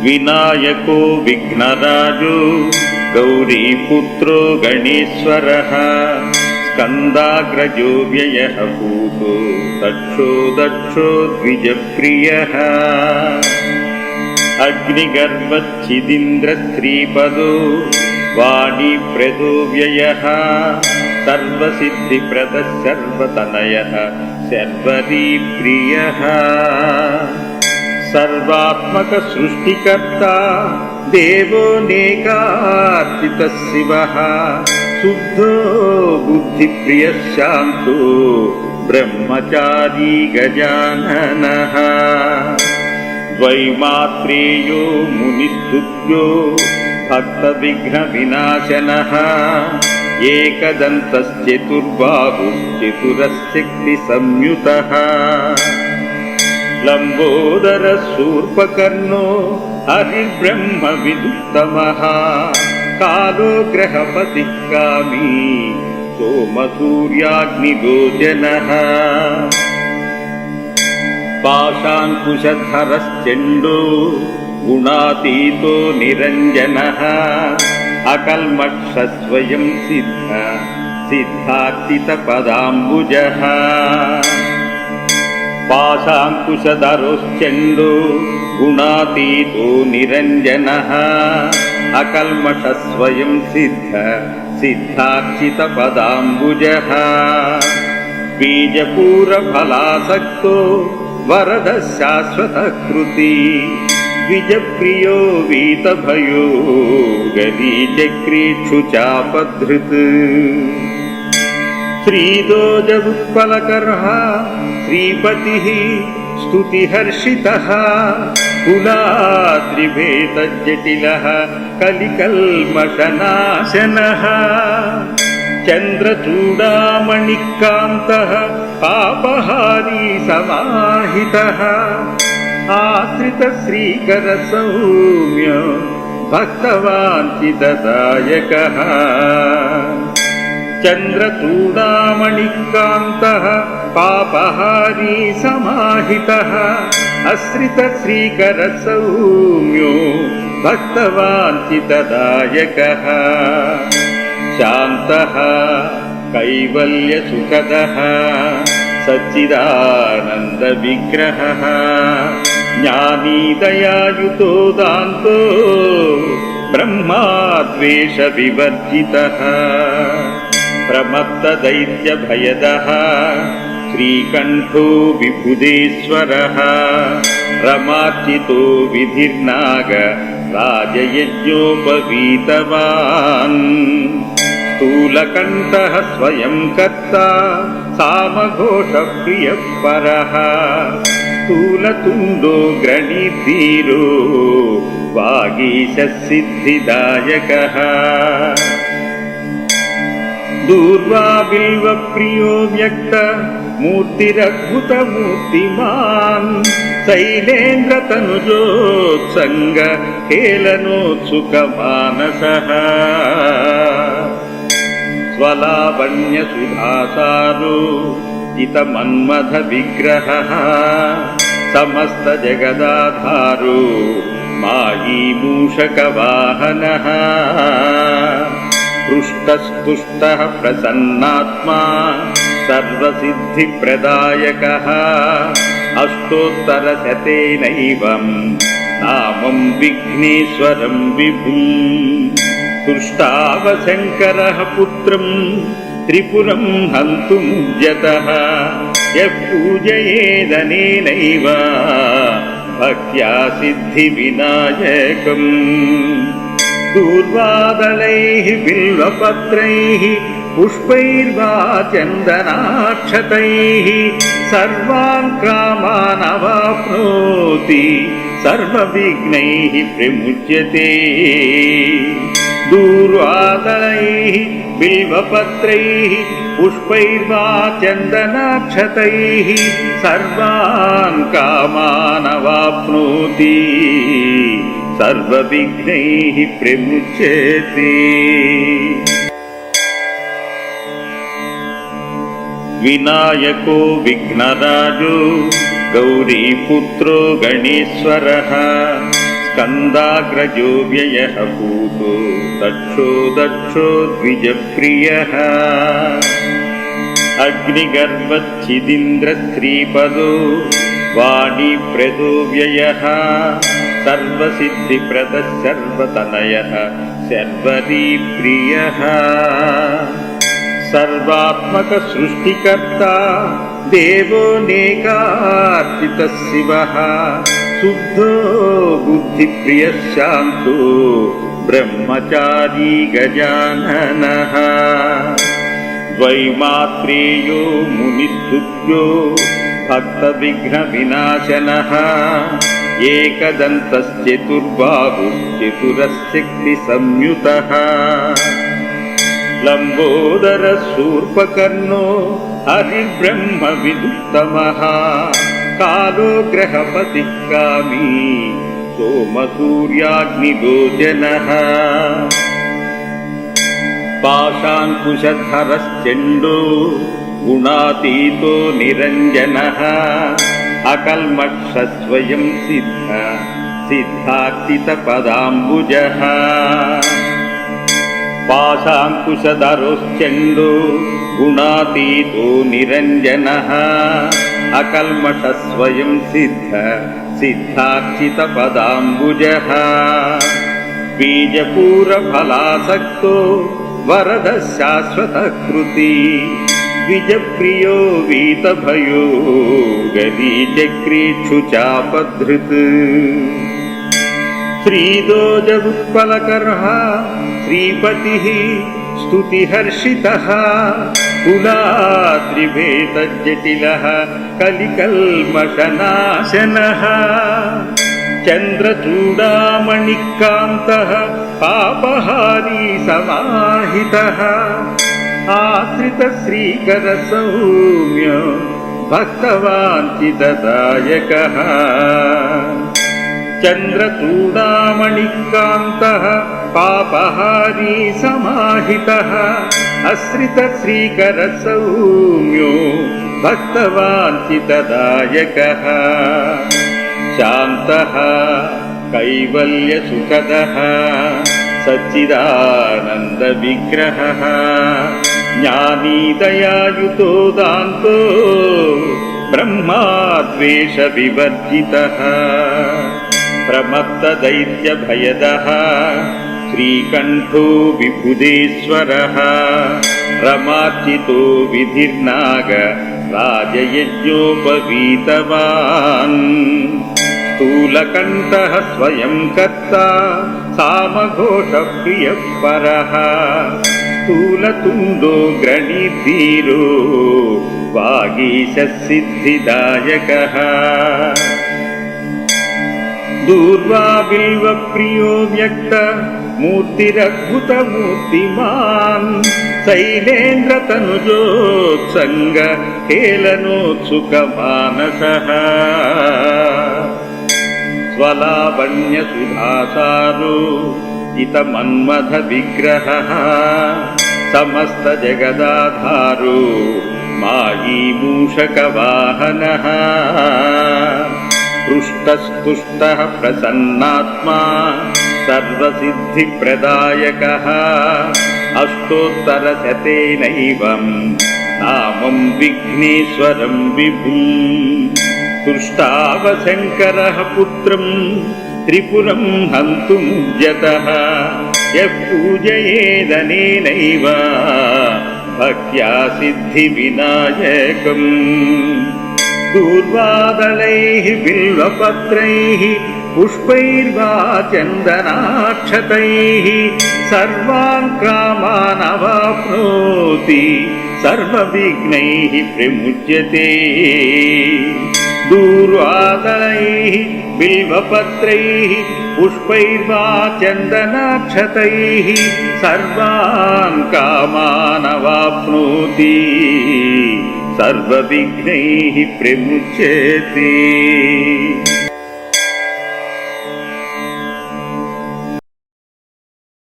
వినాయకో విఘ్నరాజో గౌరీపుత్రో గణేశ్వరః స్కందాగ్రజో వ్యయః పూతో దక్షో ద్విజప్రియః అగ్నిగర్భచ్చిదింద్రశ్రీపదో వాణీప్రదో వ్యయః సర్వసిద్ధిప్రదః సర్వతనయః శర్వరీప్రియః సర్వాత్మక సృష్టికర్త దేవో నేకార్చితః శివః శుద్ధో బుద్ధిప్రియః శాంతో బ్రహ్మచారీ గజాననః ద్వైమాత్రేయో మునిస్తుభ్యో భక్తవిఘ్నవినాశనః ఏకదంతశ్చతుర్బాహుశ్చతురశక్తిసంయుతః లంబోదరశూర్పకర్ణో హరిర్బ్రహ్మవిదుత్తమః కాలో గ్రహపతిః కామీ సోమసూర్యాగ్నిగోచనః పాశాంకుశధరశ్చండో గుణాతీతో నిరంజనః అకల్మష స్వయం సిద్ధార్చితపదాంబుజః పాశాంకుశధరోశ్చండో గుణాతీతో నిరంజనః అకల్మష స్వయం సిద్ధార్చితపదాంబుజః బీజపూరఫలాసక్తో వరద శాశ్వతకృతి ద్విజప్రియో వీతభయో గరీచక్రీక్షుచాపధృత్ శ్రీదోజవుత్పలకర్హ శ్రీపతిః స్తుతిహర్షితః కులాద్రిభేదజటిలః కలికల్మషనాశనః చంద్రచూడామణికాంతః పాపహారీ సమాహితః ఆశ్రితశ్రీకర సౌమ్య భక్తవాంఛితదాయకః చంద్రచూడామణికాంతః పాపహారీ సమాహితః ఆశ్రితశ్రీకర సౌమ్యో భక్తవాంఛితదాయకః శాంతః కైవల్యసుఖదః సచ్చిదానంద విగ్రహః జ్ఞానీ దయాయుతో దాంతో బ్రహ్మాద్వేష వివర్జితః ప్రమత్త దైత్య భయదః శ్రీకంఠో విబుధేశ్వరః రమార్చితో విధిర్నాగ రాజయజ్ఞోపవీతవాన్ స్థూలకంఠః స్వయం కర్త సామఘోష ప్రియః పరః స్థూలతుండో గ్రణీధీరో వాగీశ సిద్ధిదాయకః దూర్వా బిల్వ ప్రియో వ్యక్త మూర్తిరద్భుతమూర్తిమాన్ శైలేంద్రతనుజోత్సంగ హేళనోత్సుకమానసః స్వలావణ్యసుధాసారో జితమన్మథ విగ్రహః సమస్త జగదాధారో మాయీ మూషకవాహనః పృష్టస్తుష్టః ప్రసన్నాత్మా సర్వసిద్ధిప్రదాయకః అష్టోత్తరశతేనైవం నామం విఘ్నేశ్వరం విభుం తుష్టావశంకరః పుత్రం త్రిపురం హంతుముద్యతః యః పూజయేదనేనైవ భక్త్యా సిద్ధివినాయకం దూర్వాదలైః బిల్వపత్రైః పుష్పైర్వా చందనాక్షతైః సర్వాన్ కామాన్ అవాప్నోతి సర్వవిఘ్నైః ప్రముచ్యతే దూర్వాదలైః బిల్వపత్రైః పుష్పైర్వా చందనాక్షతైః సర్వాన్ కామాన్ అవాప్నోతి సర్వవిఘ్నైః ప్రముచ్యతే. వినాయకో విఘ్నరాజో గౌరీపుత్రో గణేశ్వరః स्कन्दाग्रजो व्ययः पूतो दक्षो द्विजप्रियः अग्निगर्भच्छिदीन्द्रश्रीपदो वाणीप्रदो व्ययः सर्वसिद्धिप्रदः सर्वतनयः शर्वरीप्रियः सर्वात्मकसृष्टिकर्ता देवो नेकार्चितः शिवः शुद्धो बुद्धिप्रियः शान्तो ब्रह्मचारी गजाननः द्वैमात्रेयो मुनिस्तुत्यो भक्तविघ्नविनाशनः एकदन्तश्चतुर्बाहुश्चतुरशक्तिसंयुतः लम्बोदरशूर्पकर्णो हरिर्ब्रह्मविदुत्तमः कालो ग्रहपतिः कामी सोमसूर्याग्निगोचनः पाशाङ्कुशधरश्चण्डो गुणातीतो निरञ्जनः अकल्मषस्वयं सिद्धार्थितपदाम्बुजः पाशाङ्कुशधरोश्चण्डो गुणातीतो निरञ्जनः अकल्मषस्वयं सिद्धार्थितपदाम्बुजः बीजपूरफलासक्तो वरदः शाश्वतकृती द्विजप्रियो वीतभयो गरीचक्रीक्षुचापधृत् श्रीदोजवुत्पलकर्हा श्रीपतिः स्तुतिहर्षितः कुलात्रिभेदजटिलः कलिकल्मषनाशनः चन्द्रचूडामणिकान्तः पापहारी समाहितः आश्रितश्रीकरसौम्य भक्तवाञ्छितदायकः चन्द्रचूडामणिकान्तः पापहारी समाहितः आश्रितश्रीकरसौम्यो भक्तवाञ्छितदायकः शान्तः कैवल्यसुखदः सच्चिदानन्दविग्रहः ज्ञानी दयायुतो दान्तो ब्रह्माद्वेषविवर्जितः प्रमत्तदैत्यभयदः श्रीकण्ठो विबुधेश्वरः रमार्चितो विधिर्नाग राजयज्ञोपवीतवान् स्थूलकण्ठः स्वयं कर्ता सामघोषप्रियः परः स्थूलतुण्डो ग्रणीधीरो वागीशः सिद्धिदायकः दूर्वा बिल्वप्रियो व्यक्त मूर्तिरद्भुतमूर्तिमान् शैलेन्द्रतनुजोत्सङ्ग हेलनोत्सुकमानसः स्वलावण्यसुधासारो जितमन्मथविग्रहः समस्तजगदाधारो मायी मूषकवाहनः पृष्ठस्तुष्टः प्रसन्नात्मा सर्वसिद्धिप्रदायकः अष्टोत्तरशतेनैवं नामं विघ्नेश्वरं विभुम् तुष्टावशङ्करः पुत्रं त्रिपुरं हन्तुमुद्यतः यः पूजयेदनेनैव भक्त्या सिद्धिविनायकम् दूर्वादलैः बिल्वपत्रैः पुष्पैर्वा चन्दनाक्षतैः सर्वान् कामान् अवाप्नोति सर्वविघ्नैः प्रमुच्यते दूर्वादलैः बिल्वपत्रैः पुष्पैर्वा चन्दनाक्षतैः सर्वान् कामान् अवाप्नोति सर्वविघ्नैः प्रमुच्यते।